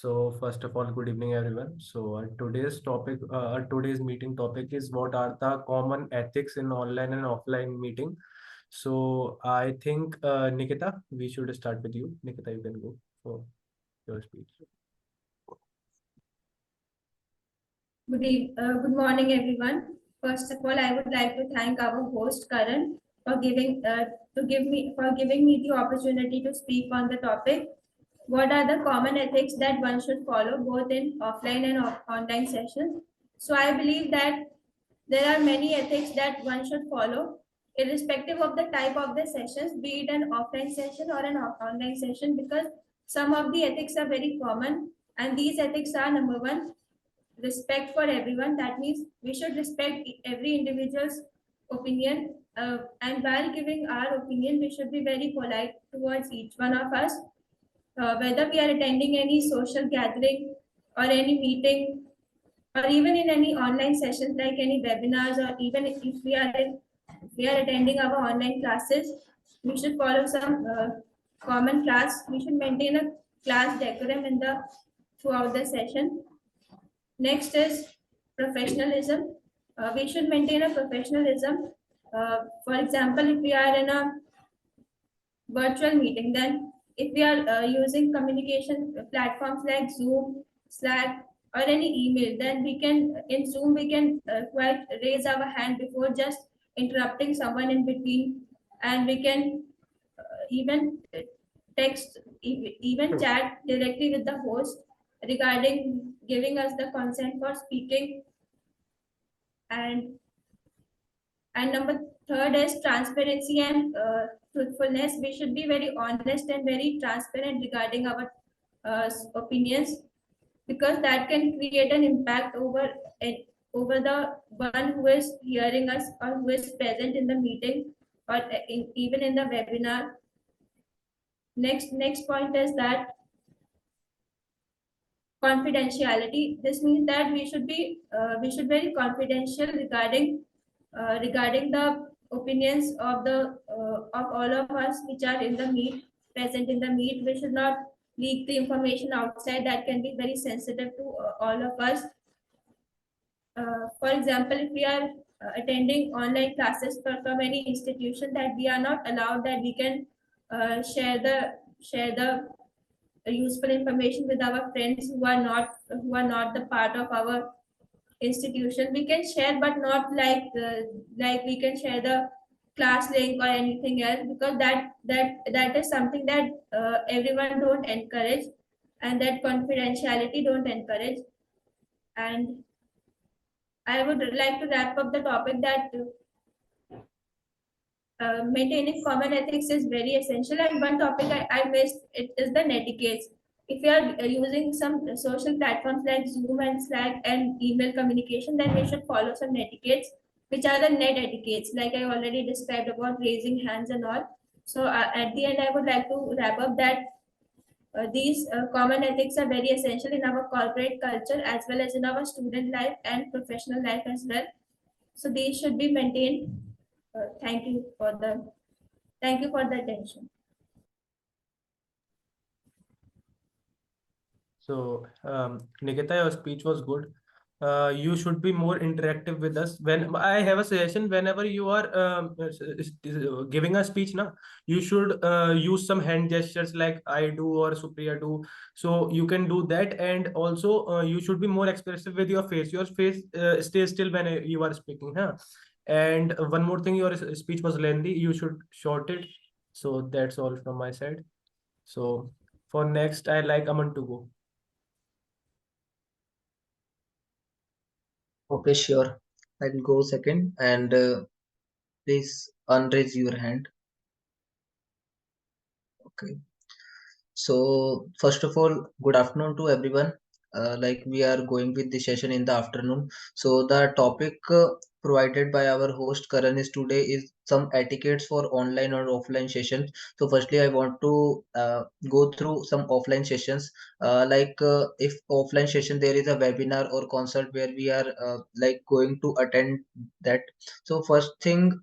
So first of all, good evening, everyone. So today's meeting topic is what are the common ethics in online and offline meeting. So I think Nikita, we should start with you. Nikita, you can go for your speech. Good morning, everyone. First of all, I would like to thank our host Karan for giving me the opportunity to speak on the topic. What are the common ethics that one should follow both in offline and online sessions? So I believe that there are many ethics that one should follow, irrespective of the type of the sessions, be it an offline session or an online session, because some of the ethics are very common, and these ethics are: number one, respect for everyone. That means we should respect every individual's opinion, and while giving our opinion, we should be very polite towards each one of us, whether we are attending any social gathering or any meeting, or even in any online sessions like any webinars, or even if we are attending our online classes, we should follow some common class. We should maintain a class decorum in the throughout the session. Next is professionalism. We should maintain a professionalism. For example, if we are in a virtual meeting, then if we are using communication platforms like Zoom, Slack, or any email, then we can, in Zoom, we can quite raise our hand before just interrupting someone in between, and we can even text, even chat directly with the host regarding giving us the consent for speaking. And number third is transparency and truthfulness. We should be very honest and very transparent regarding our opinions, because that can create an impact over the one who is hearing us or who is present in the meeting, or even in the webinar. Next point is that confidentiality. This means that we should be very confidential regarding the opinions of all of us which are in the meet present in the meet. We should not leak the information outside that can be very sensitive to all of us. For example, if we are attending online classes from any institution, that we are not allowed that we can share the useful information with our friends who are not the part of our institution. We can share, but not like we can share the class link or anything else, because that is something that everyone don't encourage, and that confidentiality don't encourage. And I would like to wrap up the topic that maintaining common ethics is very essential. And one topic I missed, it is the etiquette. If you are using some social platforms like Zoom and Slack and email communication, then we should follow some etiquettes, which are the net etiquettes, like I already described about raising hands and all. So at the end, I would like to wrap up that these common ethics are very essential in our corporate culture, as well as in our student life and professional life as well. So these should be maintained. Thank you for the attention. So, Nikita, your speech was good. You should be more interactive with us. When I have a suggestion, whenever you are giving a speech, na, you should use some hand gestures like I do or Supriya do. So you can do that, and also you should be more expressive with your face. Your face stays still when you are speaking, huh? And one more thing, your speech was lengthy. You should short it. So that's all from my side. So for next, I like Aman to go. Okay, sure. I'll go second and please unraise your hand. Okay. So first of all, good afternoon to everyone. Like we are going with the session in the afternoon. So the topic provided by our host Karan is today is some etiquettes for online or offline sessions. So firstly, I want to go through some offline sessions. If offline session there is a webinar or concert where we are like going to attend that. So first thing,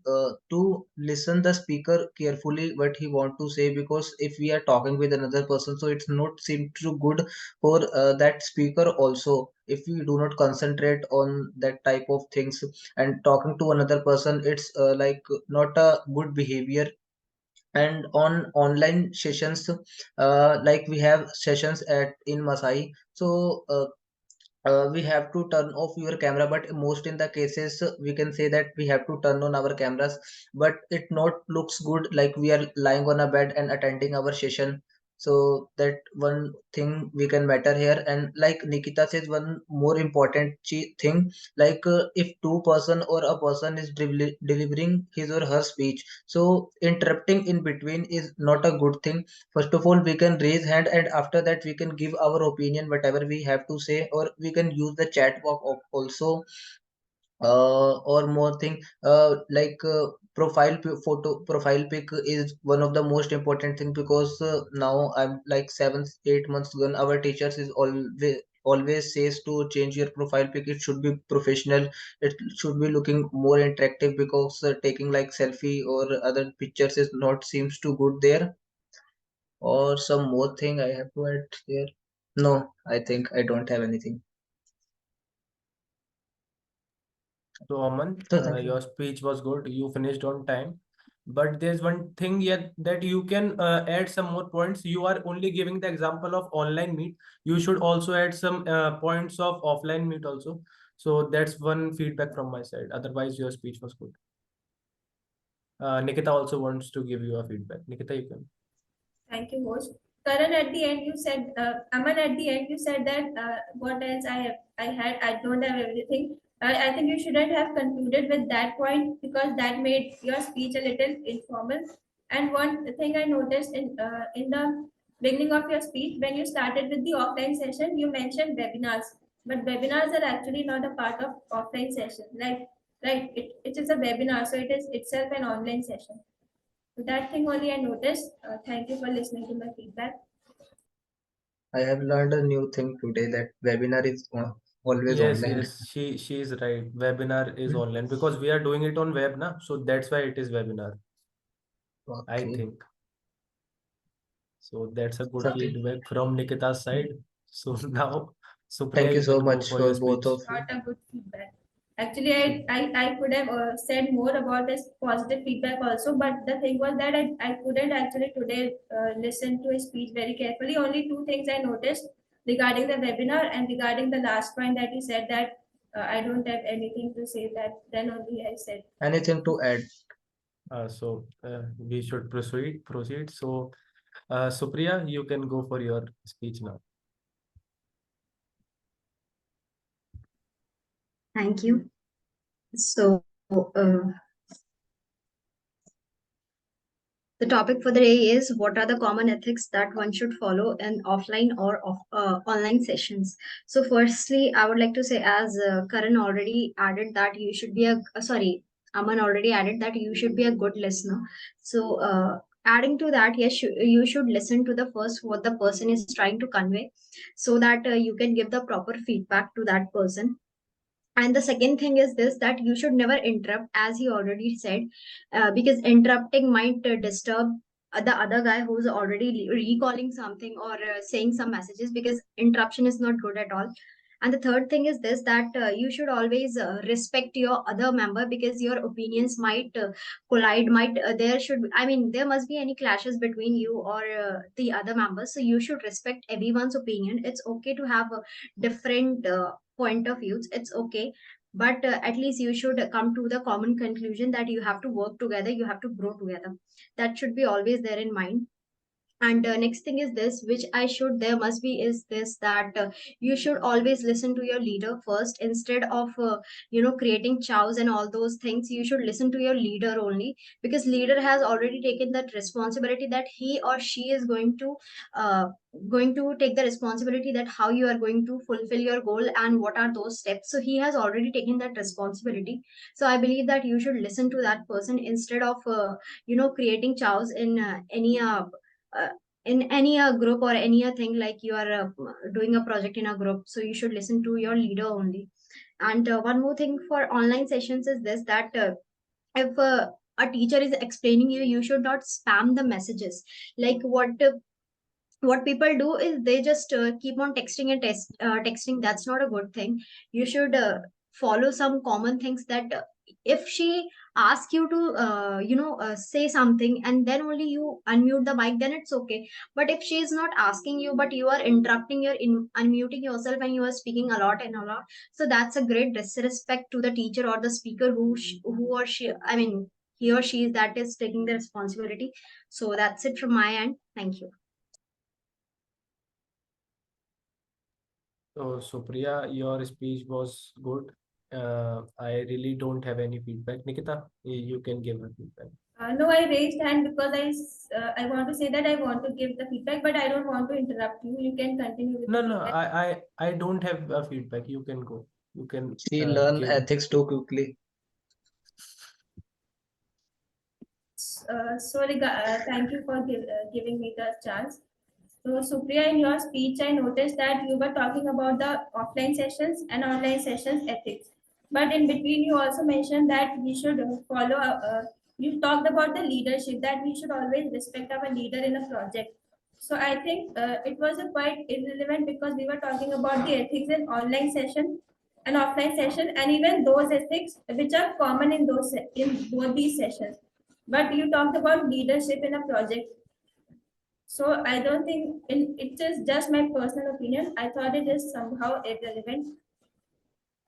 to listen the speaker carefully what he want to say, because if we are talking with another person, so it's not seem too good for that speaker also. If we do not concentrate on that type of things and talking to another person, it's like not a good behavior. And on online sessions, like we have sessions at in Masai, so we have to turn off your camera, but most in the cases we can say that we have to turn on our cameras, but it not looks good like we are lying on a bed and attending our session. So that one thing we can matter here. And like Nikita says, one more important thing, like if two person or a person is delivering his or her speech, so interrupting in between is not a good thing. First of all, we can raise hand, and after that we can give our opinion whatever we have to say, or we can use the chat box also. Or more thing, photo profile pic is one of the most important thing, because now I'm like 7 8 months gone, our teachers is always says to change your profile pic. It should be professional, it should be looking more interactive, because taking like selfie or other pictures is not seems too good there. Or some more thing I have to add here? No, I think I don't have anything. So, Aman, So thank you. your speech was good. You finished on time. But there's one thing yet that you can add some more points. You are only giving the example of online meet. You should also add some points of offline meet also. So that's one feedback from my side. Otherwise, your speech was good. Nikita also wants to give you a feedback. Nikita, you can. Thank you, host. Karan, at the end you said, Aman, at the end you said that what else I have, I don't have everything. I think you shouldn't have concluded with that point, because that made your speech a little informal. And one thing I noticed in the beginning of your speech, when you started with the offline session, you mentioned webinars, but webinars are actually not a part of offline session. Like, right, it is a webinar, so it is itself an online session. So that thing only I noticed. Thank you for listening to my feedback. I have learned a new thing today, that webinar is always Yes, online. yes, she is right. Webinar is Hmm. online because we are doing it on web na, so that's why it is webinar, I Okay. think. So that's a good Okay. feedback from Nikita's side. So now, Thank Supriya, you you so can go much for your for both speech. of you. Not a good feedback. Actually, I could have said more about this positive feedback also, but the thing was that I couldn't actually today listen to his speech very carefully. Only two things I noticed regarding the webinar and regarding the last point that he said that I don't have anything to say, that then only I said. Anything to add? We should proceed. So, Supriya, you can go for your speech now. Thank you. So, the topic for the day is what are the common ethics that one should follow in offline or online sessions. So, firstly, I would like to say, as Karan already added that you should be Aman already added that you should be a good listener. So, adding to that, yes, you should listen to the first what the person is trying to convey, so that you can give the proper feedback to that person. And the second thing is this, that you should never interrupt, as he already said, because interrupting might disturb the other guy who's already recalling something or saying some messages, because interruption is not good at all. And the third thing is this, that you should always respect your other member, because your opinions might collide, might there should I mean there must be any clashes between you or the other members. So you should respect everyone's opinion. It's okay to have a different point of views, it's okay, but at least you should come to the common conclusion that you have to work together, you have to grow together. That should be always there in mind. And next thing is this, which I should, there must be, is this, that you should always listen to your leader first, instead of creating chows and all those things. You should listen to your leader only, because leader has already taken that responsibility, that he or she is uh, going to take the responsibility, that how you are going to fulfill your goal and what are those steps. So he has already taken that responsibility. So I believe that you should listen to that person, instead of creating chows uh, in any group, or any thing, like you are doing a project in a group. So you should listen to your leader only. And one more thing for online sessions is this, that if a teacher is explaining you, you should not spam the messages. Like what people do is they just keep on texting and texting. That's not a good thing. You should follow some common things, that if she asks you to say something, and then only you unmute the mic, then it's okay. But if she is not asking you, but you are interrupting, unmuting yourself, and you are speaking a lot and a lot, so that's a great disrespect to the teacher or the speaker, who or she, I mean, he or she, that is taking the responsibility. So that's it from my end. Thank you. So, Supriya, your speech was good. I really don't have any feedback. Nikita, you can give her feedback. No, I raised hand because I want to say that I want to give the feedback, but I don't want to interrupt you. You can continue with No, the no, feedback. I don't have feedback. You can go. You can She learn give. ethics too quickly. Thank you for giving me the chance. So, Supriya, in your speech, I noticed that you were talking about the offline sessions and online sessions ethics. But in between, you also mentioned that we should follow, you talked about the leadership, that we should always respect our leader in a project. So, I think it was a quite irrelevant, because we were talking about the ethics in online session and offline session, and even those ethics which are common in in both these sessions. But you talked about leadership in a project, so I don't think it is just my personal opinion. I thought it is somehow irrelevant.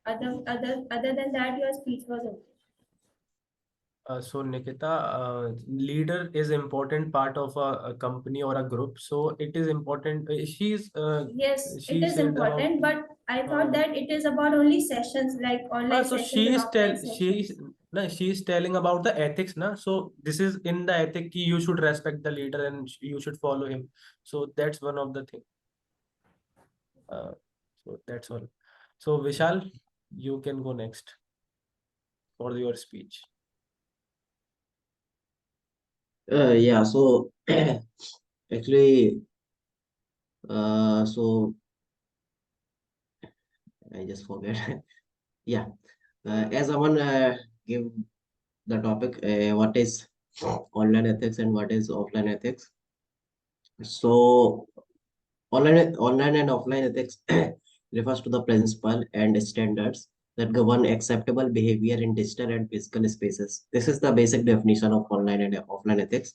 Other than that, your speech was okay. So Nikita, leader is important part of a company or a group. So it is important. Yes, it She is said about. important, but I thought Uh, that it is about only sessions, like online so sessions and offline she's sessions. no, she is telling about the ethics, na. So this is in the ethic. You should respect the leader and you should follow him. So that's one of the thing. Uh, so that's all. So Vishal, you can go next for your speech. Yeah, so actually, so I just forget. Yeah, as someone give the topic, what is online ethics and what is offline ethics. So online and offline ethics refers to the principle and standards that govern acceptable behavior in digital and physical spaces. This is the basic definition of online and offline ethics.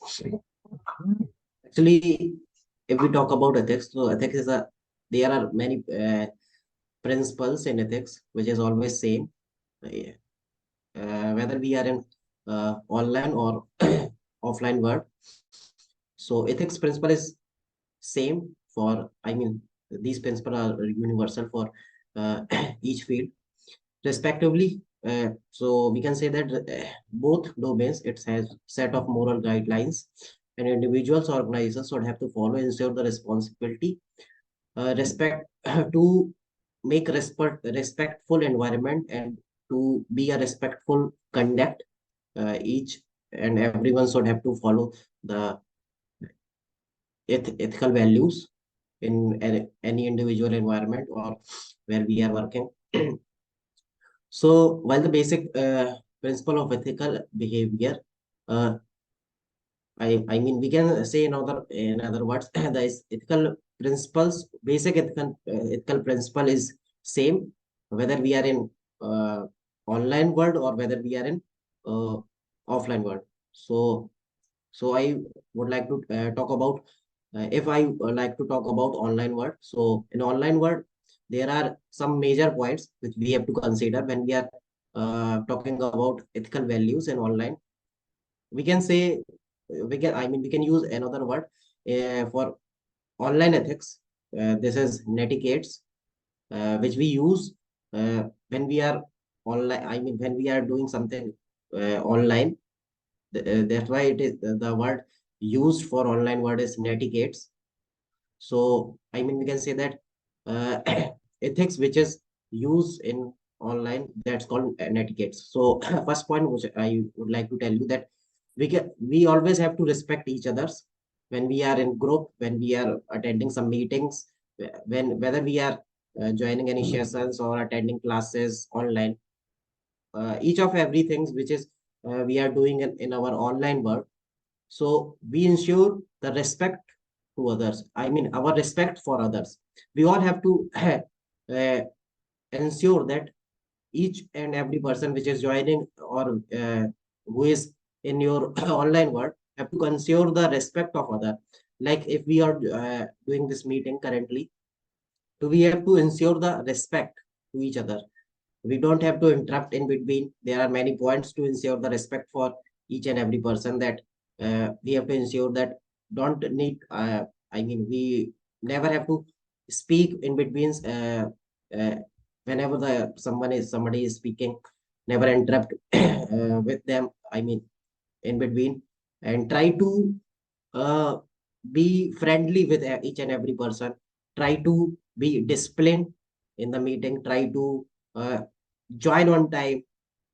Actually, if we talk about ethics, so ethics is a, there are many principles in ethics which is always same, whether we are in online or offline world. So ethics principle is same for, I mean, these principles are universal for each field respectively. So we can say that both domains, it has set of moral guidelines, and individuals or organizations should have to follow, ensure the responsibility, respect to make respectful environment, and to be a respectful conduct. Each and everyone should have to follow the ethical values in any individual environment or where we are working. So while the basic principle of ethical behavior, uh, I mean, we can say in other words, the ethical principles, basic ethical principle is same, whether we are in online world or whether we are in uh, offline world. So, so I would like to talk about, if I like to talk about online world. So in online world, there are some major points which we have to consider when we are talking about ethical values in online. We can say, we can, I mean, we can use another word. for online ethics, this is netiquettes, which we use when we are online. I mean, when we are doing something online. That's why it is the word used for online word is netiquettes. So, I mean, we can say that uh, ethics, which is used in online, that's called etiquettes. So, first point which I would like to tell you that we always have to respect each others when we are in group, when we are attending some meetings, when whether we are joining any sessions or attending classes online. Each of everything which is we are doing in our online work, so we ensure the respect to others. I mean, our respect for others. We all have to uh, ensure that each and every person which is joining or who is in your online world have to ensure the respect of other. Like if we are doing this meeting currently, so we have to ensure the respect to each other. We don't have to interrupt in between. There are many points to ensure the respect for each and every person, that we have to ensure that don't need I mean, we never have to speak in between uh, whenever the somebody is speaking, never interrupt with them, I mean, in between, and try to uh, be friendly with each and every person. Try to be disciplined in the meeting. Try to uh, join on time,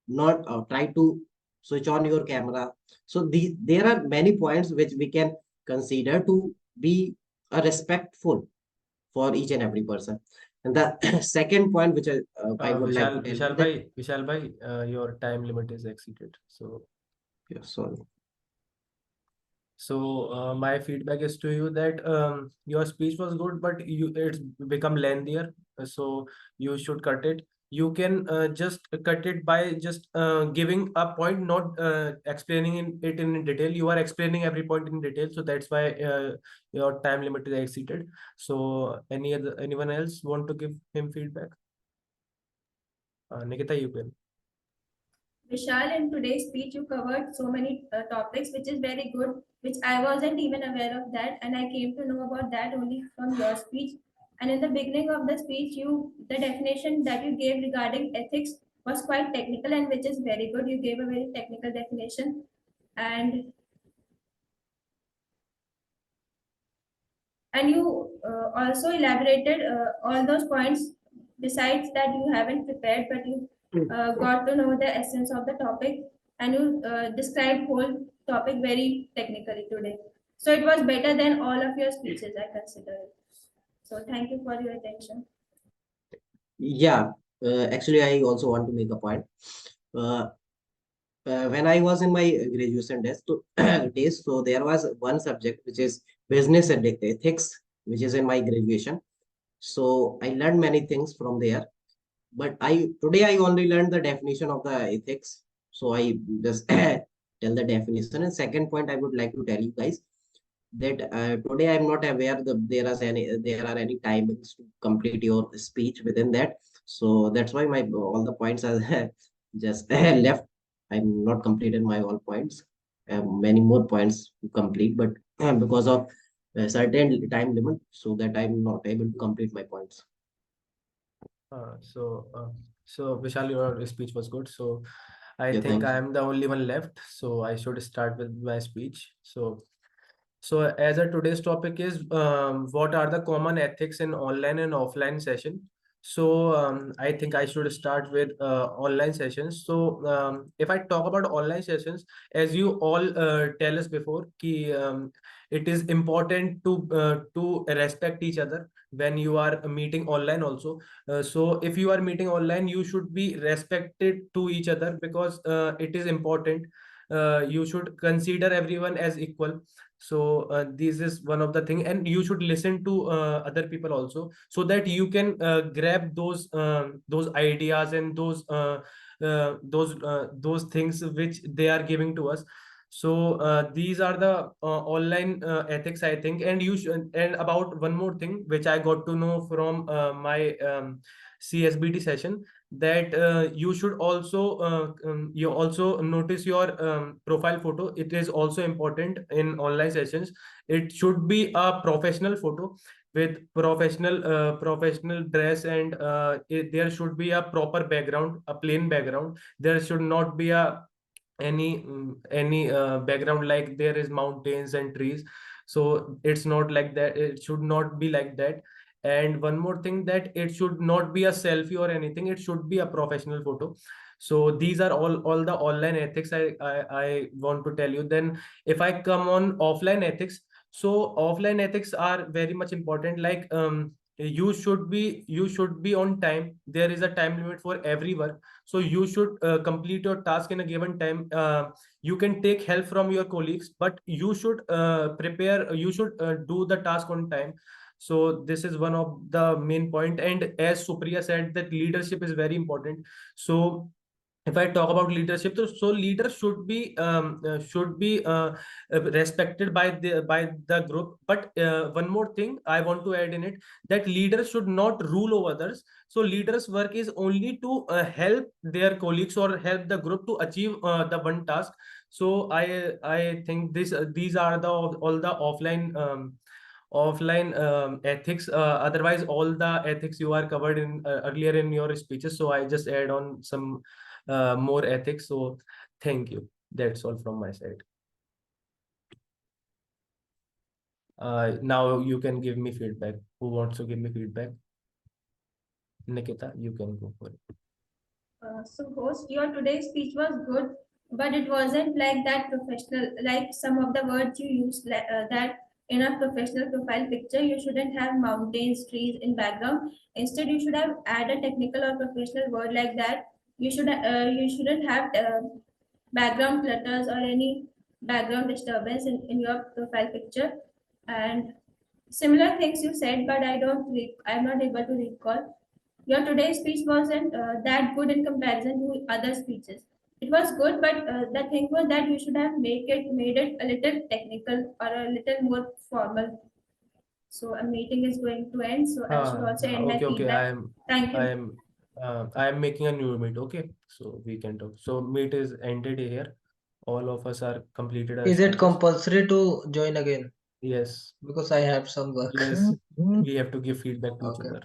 not try to switch on your camera. So there are many points which we can consider to be respectful for each and every person. And the second point which I would like to tell you that, Vishal bhai, your time limit is exceeded. So yeah, sorry. my feedback is to you that your speech was good, but it's become lengthier. So you should cut it. You can just cut it by just giving a point, not explaining it in detail. You are explaining every point in detail, so that's why your time limit is exceeded. So anyone else want to give him feedback? Nikita, you can. Vishal, in today's speech, you covered so many topics, which is very good, which I wasn't even aware of that, and I came to know about that only from your speech. And in the beginning of the speech, the definition that you gave regarding ethics was quite technical, and which is very good. You gave a very technical definition, and you also elaborated all those points. Besides that, you haven't prepared, but you got to know the essence of the topic, and you described whole topic very technically today. So it was better than all of your speeches, I consider it. So thank you for your attention. Yeah, actually, I also want to make a point. Uh, when I was in my graduation days, so there was one subject which is business and ethics, which is in my graduation. So I learned many things from there. But I today I only learned the definition of the ethics. So I just tell the definition. And second point, I would like to tell you guys that today I'm not aware that there are any timings to complete your speech within that. So that's why my all the points are just left. I'm not completed my all points. I have many more points to complete, but because of a certain time limit, so that I'm not able to complete my points. Uh, so, uh, so Vishal, your speech was good. So, I Yeah, think thank I you. am the only one left. So, I should start with my speech. So as a today's topic is what are the common ethics in online and offline session. So I think I should start with online sessions. So if I talk about online sessions, as you all tell us before, it is important to respect each other when you are meeting online also. So if you are meeting online, you should be respected to each other because it is important. You should consider everyone as equal. So this is one of the thing, and you should listen to other people also, so that you can grab those ideas and those things which they are giving to us. So these are the online ethics, I think. And you should, and about one more thing which I got to know from my CSBT session, that you should also you also notice your profile photo. It is also important in online sessions. It should be a professional photo with professional dress, and there should be a proper background, a plain background. There should not be a any background like there is mountains and trees. So it's not like that, it should not be like that. And one more thing, that it should not be a selfie or anything, it should be a professional photo. So these are all the online ethics I want to tell you. Then if I come on offline ethics, so offline ethics are very much important. Like you should be on time. There is a time limit for every work, so you should complete your task in a given time. You can take help from your colleagues, but you should you should do the task on time. So this is one of the main point. And as Supriya said, that leadership is very important. So if I talk about leadership, so leaders should be respected by the group. But one more thing I want to add in it, that leaders should not rule over others. So leaders' work is only to help their colleagues or help the group to achieve the one task. So I think these are the all the offline ethics. Otherwise, all the ethics you are covered in earlier in your speeches. So I just add on some more ethics. So thank you. That's all from my side. Now you can give me feedback. Who wants to give me feedback? Nikita, you can go for it. So host, your today's speech was good, but it wasn't like that professional, like some of the words you used, that in a professional profile picture, you shouldn't have mountains, trees in background. Instead, you should have added a technical or professional word like that. You shouldn't have background clutters or any background disturbance in your profile picture. And similar things you said, but I'm not able to recall. Your today's speech wasn't that good in comparison to other speeches. It was good, but the thing was that you should have made it a little technical or a little more formal. So a meeting is going to end, so I should also end my Okay, feedback. Thank I you. am making a new meet. Okay, so we can talk. So meet is ended here. All of us are completed our Is it speeches. compulsory to join again? Yes, Because I have some work. yes, we have to give feedback to each Okay. other.